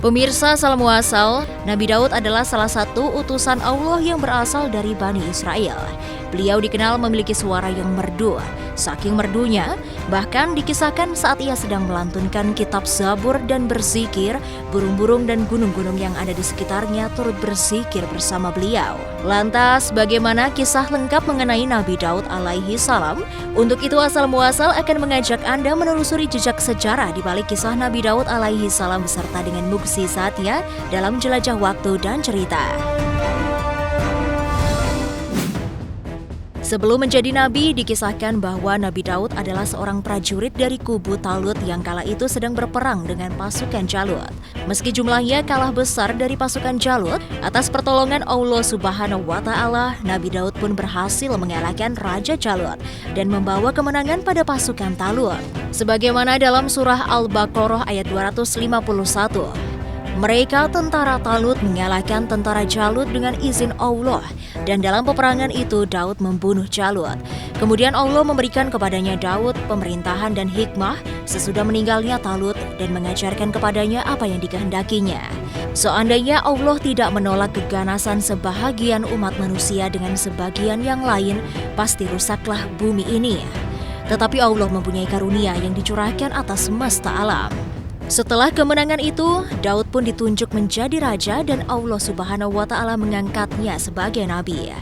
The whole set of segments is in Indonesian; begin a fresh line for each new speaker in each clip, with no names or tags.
Pemirsa salam muasal, Nabi Daud adalah salah satu utusan Allah yang berasal dari Bani Israel. Beliau dikenal memiliki suara yang merdu. Saking merdunya, bahkan dikisahkan saat ia sedang melantunkan kitab Zabur dan berzikir, burung-burung dan gunung-gunung yang ada di sekitarnya turut berzikir bersama beliau. Lantas, bagaimana kisah lengkap mengenai Nabi Daud alaihi salam? Untuk itu asal muasal akan mengajak Anda menelusuri jejak sejarah di balik kisah Nabi Daud alaihi salam beserta dengan mukjizatnya dalam jelajah waktu dan cerita. Sebelum menjadi nabi, dikisahkan bahwa Nabi Daud adalah seorang prajurit dari kubu Talut yang kala itu sedang berperang dengan pasukan Jalut. Meski jumlahnya kalah besar dari pasukan Jalut, atas pertolongan Allah Subhanahu wa Ta'ala, Nabi Daud pun berhasil mengalahkan Raja Jalut dan membawa kemenangan pada pasukan Talut. Sebagaimana dalam surah Al-Baqarah ayat 251. Mereka tentara Talut mengalahkan tentara Jalut dengan izin Allah, dan dalam peperangan itu Daud membunuh Jalut. Kemudian Allah memberikan kepadanya Daud pemerintahan dan hikmah sesudah meninggalnya Talut dan mengajarkan kepadanya apa yang dikehendakinya. Seandainya Allah tidak menolak keganasan sebahagian umat manusia dengan sebagian yang lain, pasti rusaklah bumi ini. Tetapi Allah mempunyai karunia yang dicurahkan atas semesta alam. Setelah kemenangan itu, Daud pun ditunjuk menjadi raja dan Allah Subhanahu wa Ta'ala mengangkatnya sebagai nabi.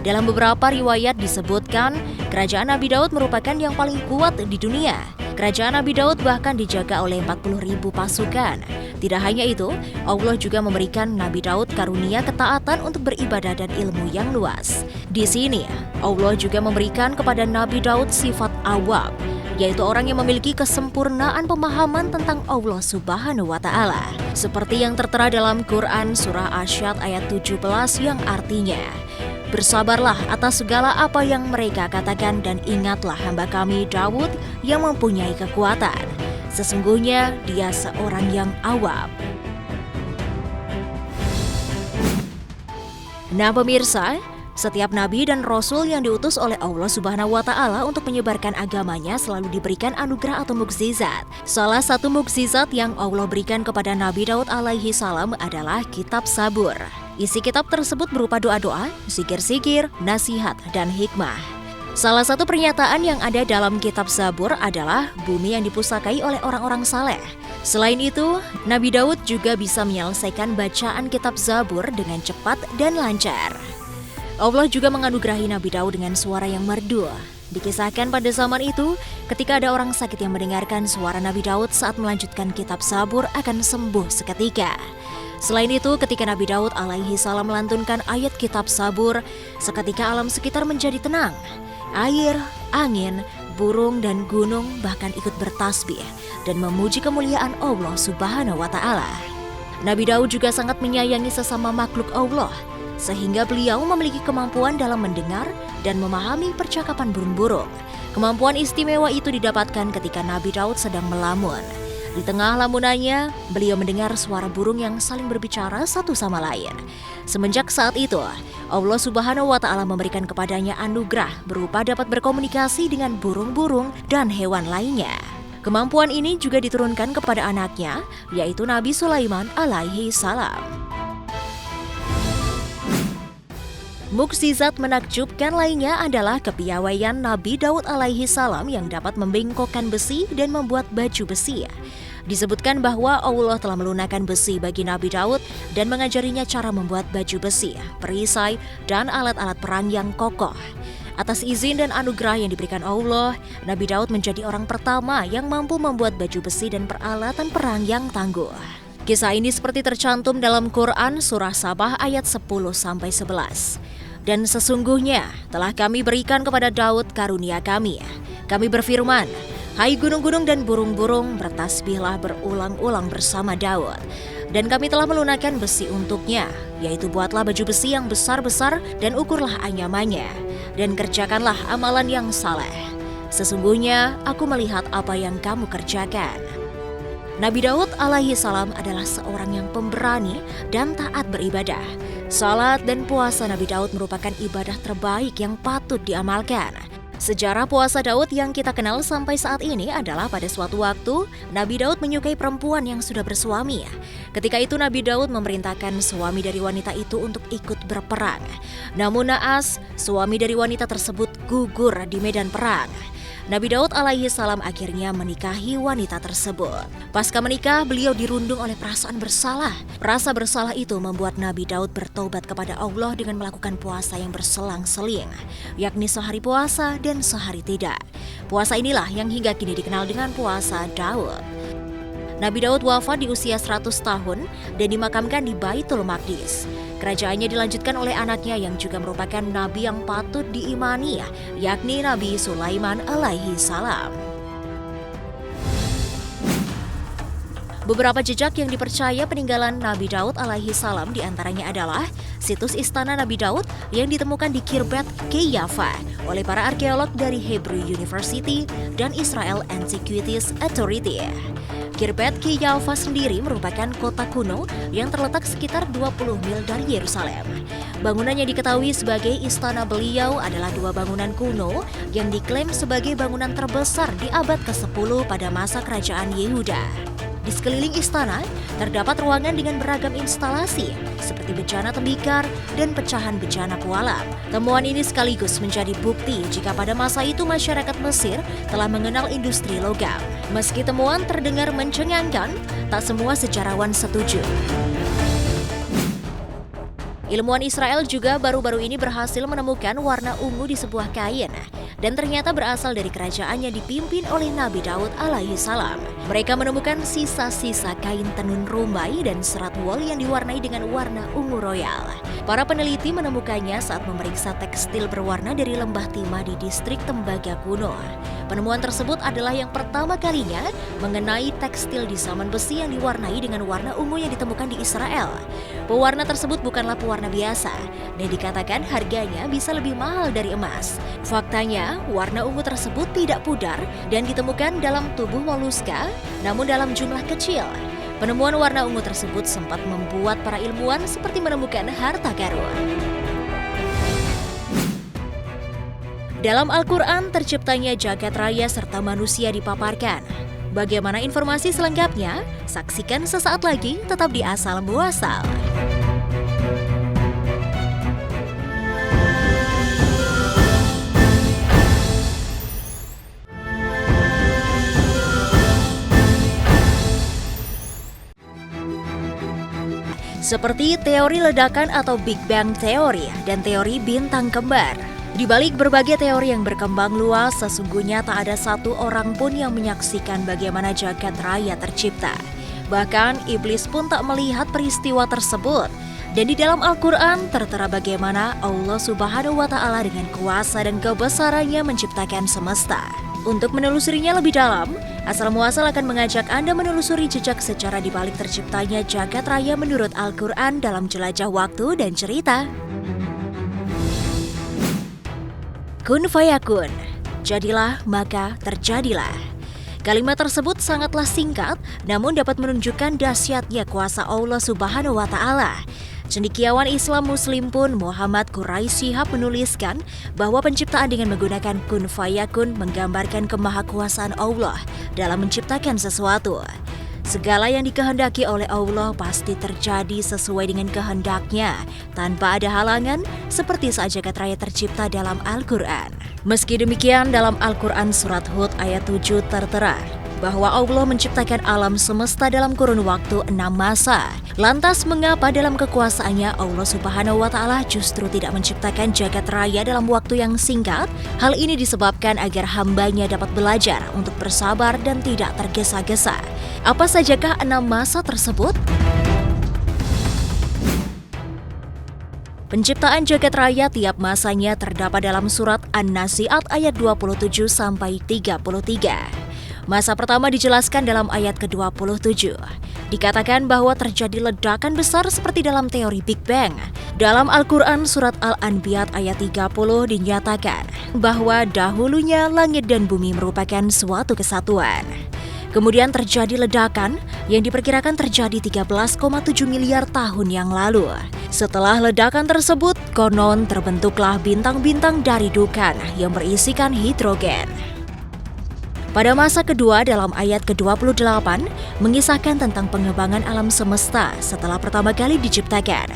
Dalam beberapa riwayat disebutkan, kerajaan Nabi Daud merupakan yang paling kuat di dunia. Kerajaan Nabi Daud bahkan dijaga oleh 40.000 pasukan. Tidak hanya itu, Allah juga memberikan Nabi Daud karunia ketaatan untuk beribadah dan ilmu yang luas. Di sini, Allah juga memberikan kepada Nabi Daud sifat awab, yaitu orang yang memiliki kesempurnaan pemahaman tentang Allah Subhanahu wa Ta'ala. Seperti yang tertera dalam Quran surah Asyad ayat 17 yang artinya, "Bersabarlah atas segala apa yang mereka katakan dan ingatlah hamba kami Daud yang mempunyai kekuatan. Sesungguhnya dia seorang yang awab." Nah pemirsa, setiap nabi dan rasul yang diutus oleh Allah Subhanahu wa Ta'ala untuk menyebarkan agamanya selalu diberikan anugerah atau mukjizat. Salah satu mukjizat yang Allah berikan kepada Nabi Daud alaihi salam adalah kitab Zabur. Isi kitab tersebut berupa doa-doa, zikir-zikir, nasihat, dan hikmah. Salah satu pernyataan yang ada dalam kitab Zabur adalah bumi yang dipusakai oleh orang-orang saleh. Selain itu, Nabi Daud juga bisa menyelesaikan bacaan kitab Zabur dengan cepat dan lancar. Allah juga menganugerahi Nabi Daud dengan suara yang merdu. Dikisahkan pada zaman itu, ketika ada orang sakit yang mendengarkan suara Nabi Daud saat melanjutkan kitab Zabur akan sembuh seketika. Selain itu, ketika Nabi Daud alaihi salam melantunkan ayat kitab Zabur, seketika alam sekitar menjadi tenang. Air, angin, burung, dan gunung bahkan ikut bertasbih dan memuji kemuliaan Allah Subhanahu wa Ta'ala. Nabi Daud juga sangat menyayangi sesama makhluk Allah, sehingga beliau memiliki kemampuan dalam mendengar dan memahami percakapan burung-burung. Kemampuan istimewa itu didapatkan ketika Nabi Daud sedang melamun. Di tengah lamunannya, beliau mendengar suara burung yang saling berbicara satu sama lain. Semenjak saat itu, Allah Subhanahu wa Ta'ala memberikan kepadanya anugerah berupa dapat berkomunikasi dengan burung-burung dan hewan lainnya. Kemampuan ini juga diturunkan kepada anaknya, yaitu Nabi Sulaiman alaihi salam. Mukjizat menakjubkan lainnya adalah kepiawaian Nabi Daud alaihi salam yang dapat membengkokkan besi dan membuat baju besi. Disebutkan bahwa Allah telah melunakkan besi bagi Nabi Daud dan mengajarinya cara membuat baju besi, perisai, dan alat-alat perang yang kokoh. Atas izin dan anugerah yang diberikan Allah, Nabi Daud menjadi orang pertama yang mampu membuat baju besi dan peralatan perang yang tangguh. Kisah ini seperti tercantum dalam Quran surah Sabah ayat 10-11. "Dan sesungguhnya telah kami berikan kepada Daud karunia kami. Kami berfirman, hai gunung-gunung dan burung-burung, bertasbihlah berulang-ulang bersama Daud. Dan kami telah melunakkan besi untuknya, yaitu buatlah baju besi yang besar-besar dan ukurlah anyamannya, dan kerjakanlah amalan yang saleh. Sesungguhnya aku melihat apa yang kamu kerjakan." Nabi Daud alaihi salam adalah seorang yang pemberani dan taat beribadah. Salat dan puasa Nabi Daud merupakan ibadah terbaik yang patut diamalkan. Sejarah puasa Daud yang kita kenal sampai saat ini adalah pada suatu waktu Nabi Daud menyukai perempuan yang sudah bersuami. Ketika itu Nabi Daud memerintahkan suami dari wanita itu untuk ikut berperang. Namun naas, suami dari wanita tersebut gugur di medan perang. Nabi Daud alaihi salam akhirnya menikahi wanita tersebut. Pasca menikah, beliau dirundung oleh perasaan bersalah. Rasa bersalah itu membuat Nabi Daud bertobat kepada Allah dengan melakukan puasa yang berselang-seling, yakni sehari puasa dan sehari tidak. Puasa inilah yang hingga kini dikenal dengan puasa Daud. Nabi Daud wafat di usia 100 tahun dan dimakamkan di Baitul Maqdis. Kerajaannya dilanjutkan oleh anaknya yang juga merupakan nabi yang patut diimani, yakni Nabi Sulaiman alaihi salam. Beberapa jejak yang dipercaya peninggalan Nabi Daud alaihi salam diantaranya adalah situs istana Nabi Daud yang ditemukan di Khirbet Qeiyafa oleh para arkeolog dari Hebrew University dan Israel Antiquities Authority. Khirbet Qeiyafa sendiri merupakan kota kuno yang terletak sekitar 20 mil dari Yerusalem. Bangunan yang diketahui sebagai istana beliau adalah dua bangunan kuno yang diklaim sebagai bangunan terbesar di abad ke-10 pada masa kerajaan Yehuda. Di sekeliling istana, terdapat ruangan dengan beragam instalasi, seperti bejana tembikar dan pecahan bejana pualam. Temuan ini sekaligus menjadi bukti jika pada masa itu masyarakat Mesir telah mengenal industri logam. Meski temuan terdengar mencengangkan, tak semua sejarawan setuju. Ilmuwan Israel juga baru-baru ini berhasil menemukan warna ungu di sebuah kain, dan ternyata berasal dari kerajaan yang dipimpin oleh Nabi Daud alaihi salam. Mereka menemukan sisa-sisa kain tenun rumbai dan serat wol yang diwarnai dengan warna ungu royal. Para peneliti menemukannya saat memeriksa tekstil berwarna dari lembah timah di distrik Tembaga kuno. Penemuan tersebut adalah yang pertama kalinya mengenai tekstil di zaman besi yang diwarnai dengan warna ungu yang ditemukan di Israel. Pewarna tersebut bukanlah pewarna biasa, dan dikatakan harganya bisa lebih mahal dari emas. Faktanya, warna ungu tersebut tidak pudar dan ditemukan dalam tubuh moluska, namun dalam jumlah kecil. Penemuan warna ungu tersebut sempat membuat para ilmuwan seperti menemukan harta karun. Dalam Al-Quran, terciptanya jagat raya serta manusia dipaparkan. Bagaimana informasi selengkapnya? Saksikan sesaat lagi, tetap di Asal Muasal. Seperti teori ledakan atau Big Bang Theory dan teori bintang kembar. Di balik berbagai teori yang berkembang luas, sesungguhnya tak ada satu orang pun yang menyaksikan bagaimana jagat raya tercipta. Bahkan iblis pun tak melihat peristiwa tersebut. Dan di dalam Al-Quran tertera bagaimana Allah Subhanahu wa Ta'ala dengan kuasa dan kebesarannya menciptakan semesta. Untuk menelusurinya lebih dalam, Asal Muasal akan mengajak Anda menelusuri jejak secara dibalik terciptanya jagat raya menurut Al-Quran dalam jelajah waktu dan cerita. Kun fayakun, jadilah maka terjadilah. Kalimat tersebut sangatlah singkat, namun dapat menunjukkan dahsyatnya kuasa Allah Subhanahu wa Ta'ala. Cendekiawan Islam Muslim pun Muhammad Quraisy Shihab menuliskan bahwa penciptaan dengan menggunakan kun fayakun menggambarkan kemahakuasaan Allah dalam menciptakan sesuatu. Segala yang dikehendaki oleh Allah pasti terjadi sesuai dengan kehendaknya, tanpa ada halangan, seperti saat jagat raya tercipta dalam Al-Quran. Meski demikian, dalam Al-Quran Surat Hud ayat 7 tertera bahwa Allah menciptakan alam semesta dalam kurun waktu 6 masa. Lantas mengapa dalam kekuasaannya Allah Subhanahu wa Ta'ala justru tidak menciptakan jagat raya dalam waktu yang singkat? Hal ini disebabkan agar hambanya dapat belajar untuk bersabar dan tidak tergesa-gesa. Apa sajakah 6 masa tersebut? Penciptaan jagat raya tiap masanya terdapat dalam surat An-Nazi'at ayat 27-33. Masa pertama dijelaskan dalam ayat ke-27. Dikatakan bahwa terjadi ledakan besar seperti dalam teori Big Bang. Dalam Al-Quran surat Al-Anbiya ayat 30 dinyatakan bahwa dahulunya langit dan bumi merupakan suatu kesatuan. Kemudian terjadi ledakan yang diperkirakan terjadi 13,7 miliar tahun yang lalu. Setelah ledakan tersebut, konon terbentuklah bintang-bintang dari Dukan yang berisikan hidrogen. Pada masa kedua dalam ayat ke-28 mengisahkan tentang pengembangan alam semesta setelah pertama kali diciptakan.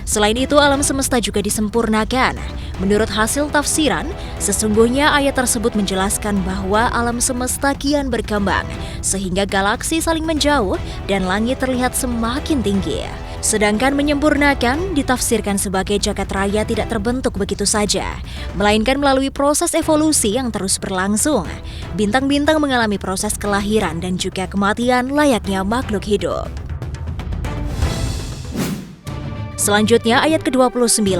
Selain itu, alam semesta juga disempurnakan. Menurut hasil tafsiran, sesungguhnya ayat tersebut menjelaskan bahwa alam semesta kian berkembang, sehingga galaksi saling menjauh dan langit terlihat semakin tinggi. Sedangkan menyempurnakan ditafsirkan sebagai jagat raya tidak terbentuk begitu saja, melainkan melalui proses evolusi yang terus berlangsung. Bintang-bintang mengalami proses kelahiran dan juga kematian layaknya makhluk hidup. Selanjutnya ayat ke-29,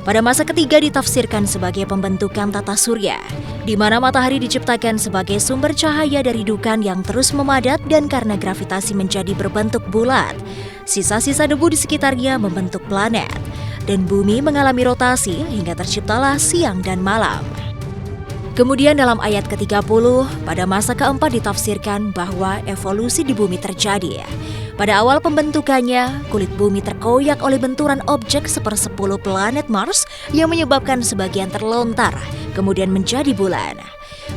pada masa ketiga ditafsirkan sebagai pembentukan tata surya, di mana matahari diciptakan sebagai sumber cahaya dari Dukan yang terus memadat dan karena gravitasi menjadi berbentuk bulat. Sisa-sisa debu di sekitarnya membentuk planet, dan bumi mengalami rotasi hingga terciptalah siang dan malam. Kemudian dalam ayat ke-30, pada masa keempat ditafsirkan bahwa evolusi di bumi terjadi. Pada awal pembentukannya, kulit bumi terkoyak oleh benturan objek sepersepuluh planet Mars yang menyebabkan sebagian terlontar, kemudian menjadi bulan.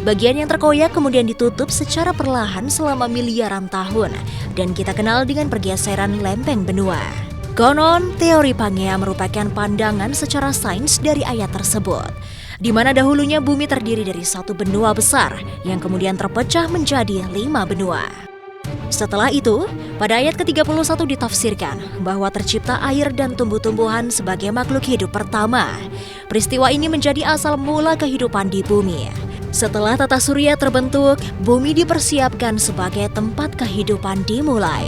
Bagian yang terkoyak kemudian ditutup secara perlahan selama miliaran tahun, dan kita kenal dengan pergeseran lempeng benua. Konon, teori Pangea merupakan pandangan secara sains dari ayat tersebut, di mana dahulunya bumi terdiri dari satu benua besar yang kemudian terpecah menjadi 5 benua. Setelah itu, pada ayat ke-31 ditafsirkan bahwa tercipta air dan tumbuh-tumbuhan sebagai makhluk hidup pertama. Peristiwa ini menjadi asal mula kehidupan di bumi. Setelah tata surya terbentuk, bumi dipersiapkan sebagai tempat kehidupan dimulai.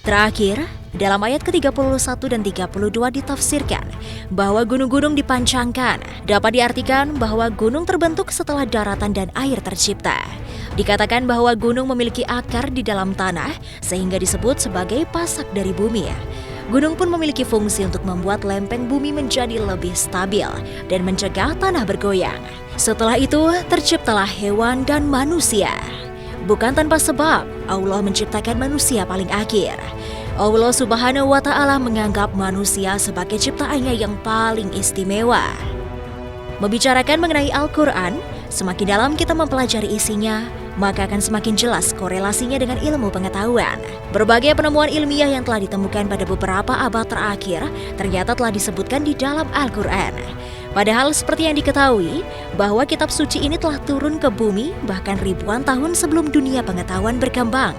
Terakhir, dalam ayat ke-31 dan 32 ditafsirkan bahwa gunung-gunung dipancangkan. Dapat diartikan bahwa gunung terbentuk setelah daratan dan air tercipta. Dikatakan bahwa gunung memiliki akar di dalam tanah sehingga disebut sebagai pasak dari bumi. Gunung pun memiliki fungsi untuk membuat lempeng bumi menjadi lebih stabil dan mencegah tanah bergoyang. Setelah itu, terciptalah hewan dan manusia. Bukan tanpa sebab, Allah menciptakan manusia paling akhir. Allah Subhanahu wa Ta'ala menganggap manusia sebagai ciptaannya yang paling istimewa. Membicarakan mengenai Al-Quran, semakin dalam kita mempelajari isinya, maka akan semakin jelas korelasinya dengan ilmu pengetahuan. Berbagai penemuan ilmiah yang telah ditemukan pada beberapa abad terakhir ternyata telah disebutkan di dalam Al-Quran. Padahal seperti yang diketahui, bahwa kitab suci ini telah turun ke bumi bahkan ribuan tahun sebelum dunia pengetahuan berkembang.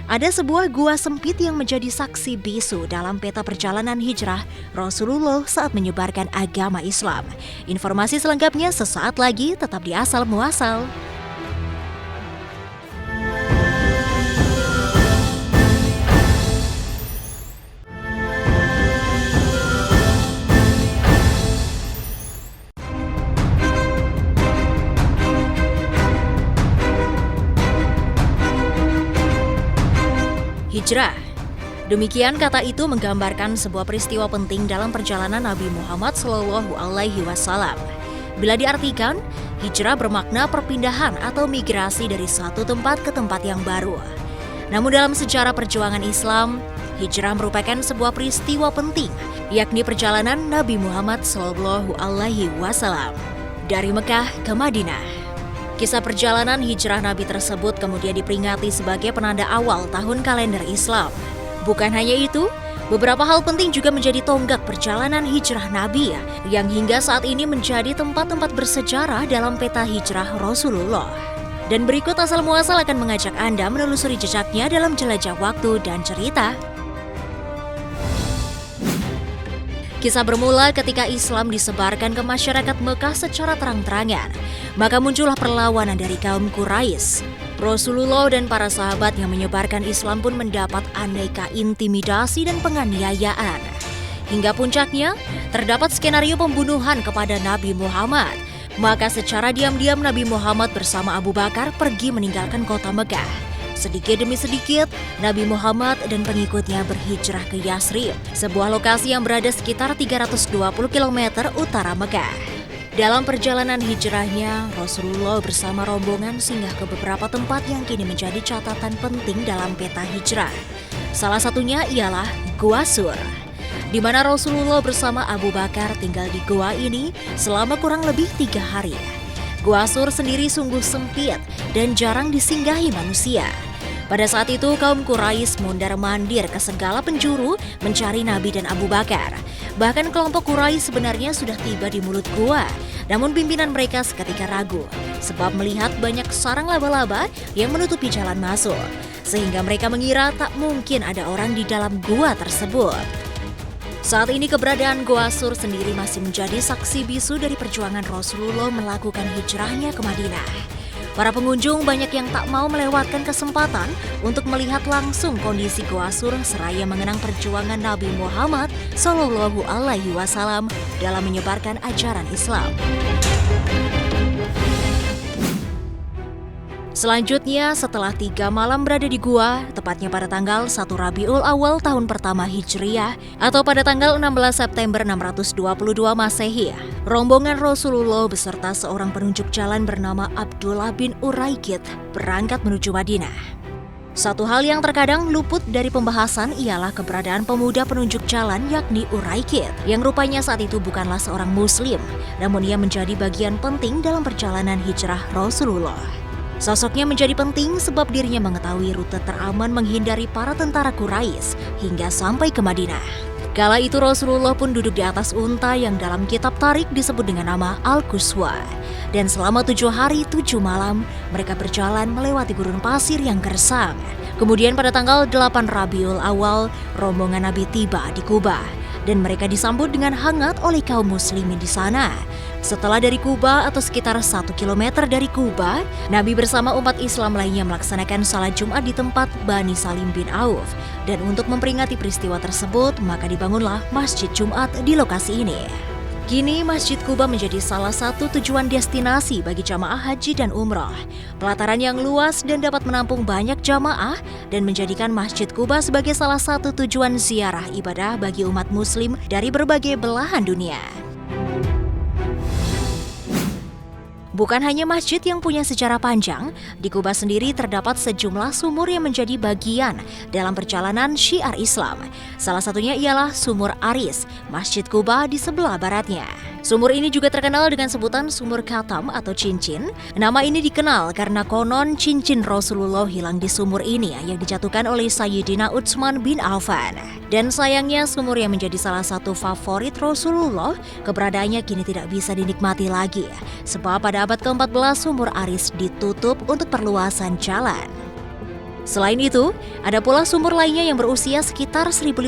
Ada sebuah gua sempit yang menjadi saksi bisu dalam peta perjalanan hijrah Rasulullah saat menyebarkan agama Islam. Informasi selengkapnya sesaat lagi, tetap di Asal Muasal. Hijrah. Demikian kata itu menggambarkan sebuah peristiwa penting dalam perjalanan Nabi Muhammad SAW. Bila diartikan, hijrah bermakna perpindahan atau migrasi dari satu tempat ke tempat yang baru. Namun dalam sejarah perjuangan Islam, hijrah merupakan sebuah peristiwa penting, yakni perjalanan Nabi Muhammad SAW dari Mekah ke Madinah. Kisah perjalanan hijrah Nabi tersebut kemudian diperingati sebagai penanda awal tahun kalender Islam. Bukan hanya itu, beberapa hal penting juga menjadi tonggak perjalanan hijrah Nabi yang hingga saat ini menjadi tempat-tempat bersejarah dalam peta hijrah Rasulullah. Dan berikut Asal Muasal akan mengajak Anda menelusuri jejaknya dalam jelajah waktu dan cerita. Kisah bermula ketika Islam disebarkan ke masyarakat Mekah secara terang-terangan. Maka muncullah perlawanan dari kaum Quraisy. Rasulullah dan para sahabat yang menyebarkan Islam pun mendapat aneka intimidasi dan penganiayaan. Hingga puncaknya, terdapat skenario pembunuhan kepada Nabi Muhammad. Maka secara diam-diam Nabi Muhammad bersama Abu Bakar pergi meninggalkan kota Mekah. Sedikit demi sedikit, Nabi Muhammad dan pengikutnya berhijrah ke Yasrib, sebuah lokasi yang berada sekitar 320 km utara Mekah. Dalam perjalanan hijrahnya, Rasulullah bersama rombongan singgah ke beberapa tempat yang kini menjadi catatan penting dalam peta hijrah. Salah satunya ialah Gua Sur, di mana Rasulullah bersama Abu Bakar tinggal di gua ini selama kurang lebih 3 hari. Gua Sur sendiri sungguh sempit dan jarang disinggahi manusia. Pada saat itu kaum Quraisy mondar-mandir ke segala penjuru mencari Nabi dan Abu Bakar. Bahkan kelompok Quraisy sebenarnya sudah tiba di mulut gua, namun pimpinan mereka seketika ragu sebab melihat banyak sarang laba-laba yang menutupi jalan masuk, sehingga mereka mengira tak mungkin ada orang di dalam gua tersebut. Saat ini keberadaan Gua Sur sendiri masih menjadi saksi bisu dari perjuangan Rasulullah melakukan hijrahnya ke Madinah. Para pengunjung banyak yang tak mau melewatkan kesempatan untuk melihat langsung kondisi Gua Sur seraya mengenang perjuangan Nabi Muhammad SAW dalam menyebarkan ajaran Islam. Selanjutnya, setelah 3 malam berada di gua, tepatnya pada tanggal 1 Rabiul Awal tahun pertama Hijriah, atau pada tanggal 16 September 622 Masehi, rombongan Rasulullah beserta seorang penunjuk jalan bernama Abdullah bin Uraikid berangkat menuju Madinah. Satu hal yang terkadang luput dari pembahasan ialah keberadaan pemuda penunjuk jalan yakni Uraikid, yang rupanya saat itu bukanlah seorang muslim, namun ia menjadi bagian penting dalam perjalanan hijrah Rasulullah. Sosoknya menjadi penting sebab dirinya mengetahui rute teraman menghindari para tentara Quraisy hingga sampai ke Madinah. Kala itu Rasulullah pun duduk di atas unta yang dalam kitab Tarik disebut dengan nama Al-Quswa. Dan selama 7 hari 7 malam mereka berjalan melewati gurun pasir yang gersang. Kemudian pada tanggal 8 Rabiul Awal rombongan Nabi tiba di Kuba dan mereka disambut dengan hangat oleh kaum muslimin di sana. Setelah dari Kuba atau sekitar 1 km dari Kuba, Nabi bersama umat Islam lainnya melaksanakan salat Jumat di tempat Bani Salim bin Auf. Dan untuk memperingati peristiwa tersebut, maka dibangunlah Masjid Jumat di lokasi ini. Kini Masjid Kuba menjadi salah satu tujuan destinasi bagi jamaah haji dan umrah. Pelataran yang luas dan dapat menampung banyak jamaah dan menjadikan Masjid Kuba sebagai salah satu tujuan ziarah ibadah bagi umat muslim dari berbagai belahan dunia. Bukan hanya masjid yang punya sejarah panjang, di Kuba sendiri terdapat sejumlah sumur yang menjadi bagian dalam perjalanan syiar Islam. Salah satunya ialah Sumur Aris, Masjid Kuba di sebelah baratnya. Sumur ini juga terkenal dengan sebutan Sumur Khatam atau cincin. Nama ini dikenal karena konon cincin Rasulullah hilang di sumur ini yang dijatuhkan oleh Sayyidina Utsman bin Affan. Dan sayangnya sumur yang menjadi salah satu favorit Rasulullah, keberadaannya kini tidak bisa dinikmati lagi. Sebab pada abad ke-14 Sumur Aris ditutup untuk perluasan jalan. Selain itu, ada pula sumur lainnya yang berusia sekitar 1.500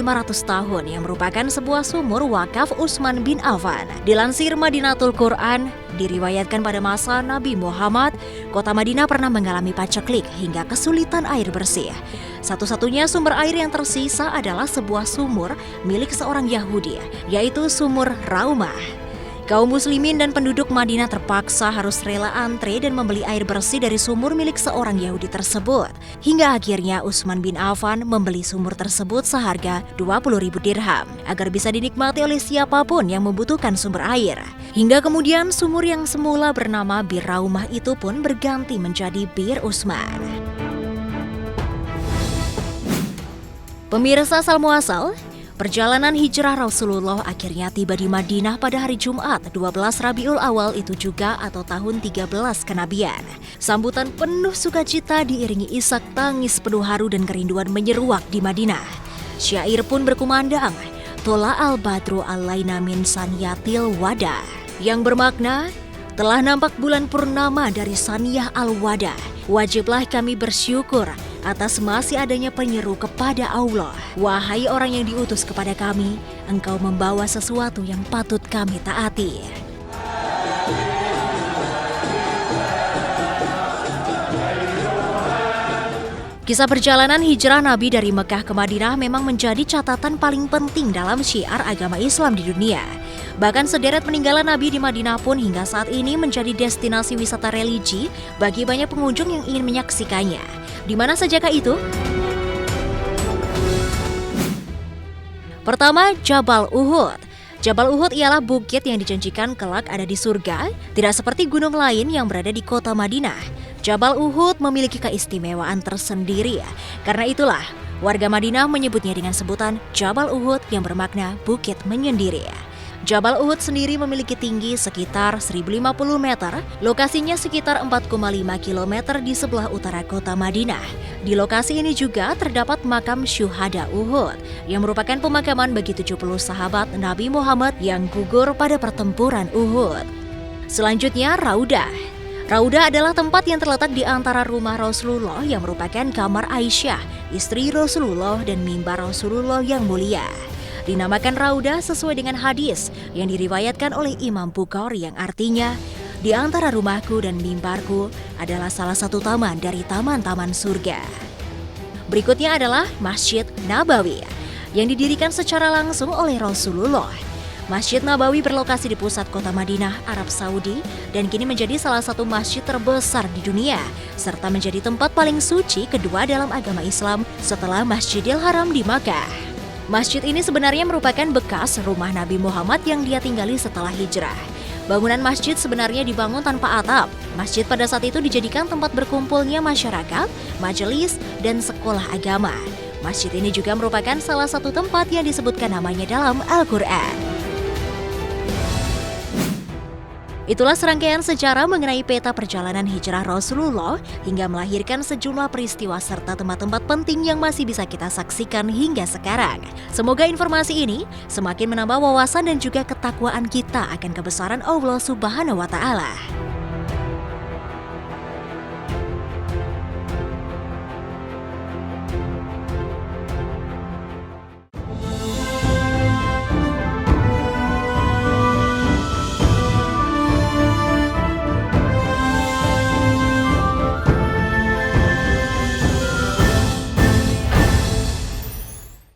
tahun yang merupakan sebuah sumur wakaf Utsman bin Affan. Dilansir Madinatul Quran, diriwayatkan pada masa Nabi Muhammad, kota Madinah pernah mengalami paceklik hingga kesulitan air bersih. Satu-satunya sumber air yang tersisa adalah sebuah sumur milik seorang Yahudi, yaitu Sumur Raumah. Kaum muslimin dan penduduk Madinah terpaksa harus rela antre dan membeli air bersih dari sumur milik seorang Yahudi tersebut. Hingga akhirnya Utsman bin Affan membeli sumur tersebut seharga 20.000 dirham agar bisa dinikmati oleh siapapun yang membutuhkan sumber air. Hingga kemudian sumur yang semula bernama Bir Raumah itu pun berganti menjadi Bir Utsman. Pemirsa Asal Muasal, perjalanan hijrah Rasulullah akhirnya tiba di Madinah pada hari Jumat 12 Rabiul Awal itu juga atau tahun 13 kenabian. Sambutan penuh sukacita diiringi isak tangis penuh haru dan kerinduan menyeruak di Madinah. Syair pun berkumandang, Tola al-Badru alaina min saniyatil wada, yang bermakna, telah nampak bulan purnama dari saniyah al-wada. Wajiblah kami bersyukur atas masih adanya penyeru kepada Allah. Wahai orang yang diutus kepada kami, engkau membawa sesuatu yang patut kami taati. Kisah perjalanan hijrah Nabi dari Mekah ke Madinah memang menjadi catatan paling penting dalam syiar agama Islam di dunia. Bahkan sederet peninggalan Nabi di Madinah pun hingga saat ini menjadi destinasi wisata religi bagi banyak pengunjung yang ingin menyaksikannya. Di mana sajakah itu? Pertama, Jabal Uhud. Jabal Uhud ialah bukit yang dijanjikan kelak ada di surga, tidak seperti gunung lain yang berada di kota Madinah. Jabal Uhud memiliki keistimewaan tersendiri. Karena itulah, warga Madinah menyebutnya dengan sebutan Jabal Uhud yang bermakna bukit menyendiri. Jabal Uhud sendiri memiliki tinggi sekitar 1050 meter, lokasinya sekitar 4,5 km di sebelah utara kota Madinah. Di lokasi ini juga terdapat makam Syuhada Uhud, yang merupakan pemakaman bagi 70 sahabat Nabi Muhammad yang gugur pada pertempuran Uhud. Selanjutnya, Raudah. Raudah adalah tempat yang terletak di antara rumah Rasulullah yang merupakan kamar Aisyah, istri Rasulullah dan mimbar Rasulullah yang mulia. Dinamakan Raudah sesuai dengan hadis yang diriwayatkan oleh Imam Bukhari yang artinya, di antara rumahku dan mimbarku adalah salah satu taman dari taman-taman surga. Berikutnya adalah Masjid Nabawi yang didirikan secara langsung oleh Rasulullah. Masjid Nabawi berlokasi di pusat kota Madinah, Arab Saudi, dan kini menjadi salah satu masjid terbesar di dunia, serta menjadi tempat paling suci kedua dalam agama Islam setelah Masjidil Haram di Makkah. Masjid ini sebenarnya merupakan bekas rumah Nabi Muhammad yang dia tinggali setelah hijrah. Bangunan masjid sebenarnya dibangun tanpa atap. Masjid pada saat itu dijadikan tempat berkumpulnya masyarakat, majelis, dan sekolah agama. Masjid ini juga merupakan salah satu tempat yang disebutkan namanya dalam Al-Quran. Itulah serangkaian sejarah mengenai peta perjalanan hijrah Rasulullah hingga melahirkan sejumlah peristiwa serta tempat-tempat penting yang masih bisa kita saksikan hingga sekarang. Semoga informasi ini semakin menambah wawasan dan juga ketakwaan kita akan kebesaran Allah Subhanahu wa Ta'ala.